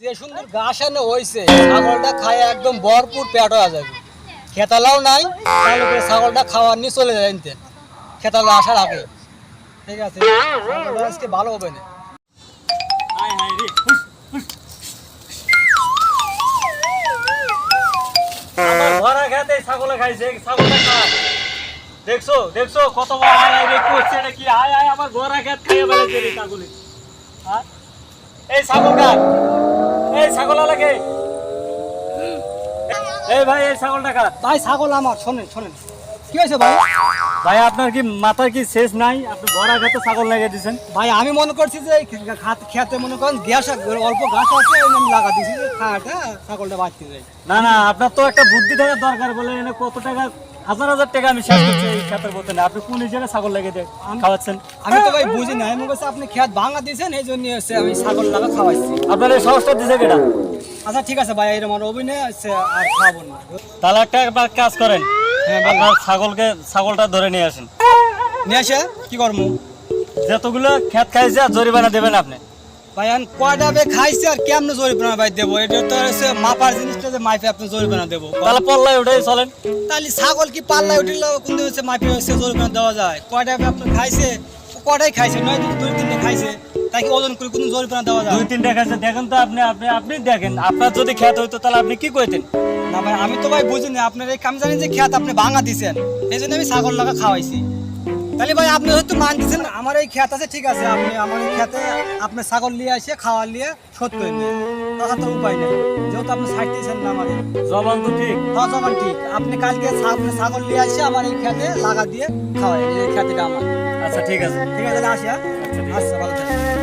যে সুন্দর ঘাস এনে হয়েছে, ছাগলটা খায় একদম ভরপুর পেট হয়ে যাবে। খেতালাও নাই, তাহলে করে ছাগলটা খাওয়ার নিয়ে চলে যায় নিতে, খেতালা আসার আগে। ঠিক আছে, ছাগলটা আজকে ভালো হবে না। ভরা খেতে ছাগলে খাইছে, ছাগলটা খায়। দেখছো দেখছো কত বড় আয় রে করছে নাকি? আয় আয় আমার ভরা খেত খাইয়ে ফেলেছে রে ছাগলে। হ্যাঁ এই ছাগল কার? এই ছাগল লাগে। এই ভাই এই ছাগলটা কার? ভাই ছাগল আমার, শোনেন শোনেন, কি হয়েছে ভাই? ভাই আপনার কি মাথার কি শেষ নাই? আপনি ভরা খেতে ছাগল লাগিয়ে দিয়েছেন। ভাই আমি মনে করছি যে খেতে মনে করেন গ্যাস অল্প ঘাস আছে, ওই আমি লাগা দিয়েছি যে খাওয়াটা ছাগলটা বাঁচতে যায়। না না, আপনার তো একটা বুদ্ধি থাকার দরকার। বলে এনে কত টাকা, হাজার হাজার টাকা আমি শেষ করছি এই খেতের বলতে না। আপনি কোন হিসেবে ছাগল লেগে দিয়ে খাওয়াচ্ছেন? আমি তো ভাই বুঝি না, আমি বলছি আপনি খেত ভাঙা দিয়েছেন, এই জন্য হচ্ছে আমি ছাগল লাগা খাওয়াইছি। আপনার এই সাহসটা দিছে কেটা? আচ্ছা ঠিক আছে ভাই, এরকম অভিনয় আছে আর খাওয়াবো না। তাহলে একটা কাজ করেন, হ্যাঁ আপনার ছাগলটা ধরে নিয়ে আসেন। নিয়ে আসে কি করবো? যতগুলো খেত খাইছে আর জরিমানা দেবেন আপনি। ভাই এখন কয়টা বে খাইছে আর কেমনে জরিমানা ভাই দেবো? এটা তো হচ্ছে মাপার জিনিসটা, যে মাইপে আপনি জরিমানা দেবো। তাহলে পল্লায় উঠে চলেন। তাহলে ছাগল কি পাল্লায় উঠিল কোন দিন হচ্ছে মাইপে হচ্ছে জরিমানা দেওয়া যায়? কয়টা বে আপনি খাইছে, কয়টাই খাইছে, নয় দুই তিনটে খাইছে, তাই কি ওজন করে কোন জরিমানা দেওয়া যায়? দুই তিনটা খাইছে দেখেন তো আপনি আপনি আপনি দেখেন। আপনার যদি খেত হইতো তাহলে আপনি কি কইতেন? না ভাই আমি তো ভাই বুঝিনি, আপনার এই কাম জানি যে খেত আপনি ভাঙা দিছেন, এই জন্য আমি ছাগল লাগা খাওয়াইছি। তাহলে ভাই আপনি হয়তো মান দিচ্ছেন আমার এই খেত আছে, ঠিক আছে, আপনি আমার এই খেতে আপনি ছাগল নিয়ে আসে খাওয়া নিয়ে শোধ করে নিয়ে, তাছাড়া তো উপায় নেই, যেহেতু আপনি ছাড় দিয়েছেন না আমাদের। জবান তো ঠিক। হ্যাঁ জবান ঠিক, আপনি কালকে ছাগল নিয়ে আসে আমার এই খেতে লাগা দিয়ে খাওয়াই, এই খেতেটা আমার। আচ্ছা ঠিক আছে। ঠিক আছে তাহলে আসি। হ্যাঁ আচ্ছা ভালো থাকবেন।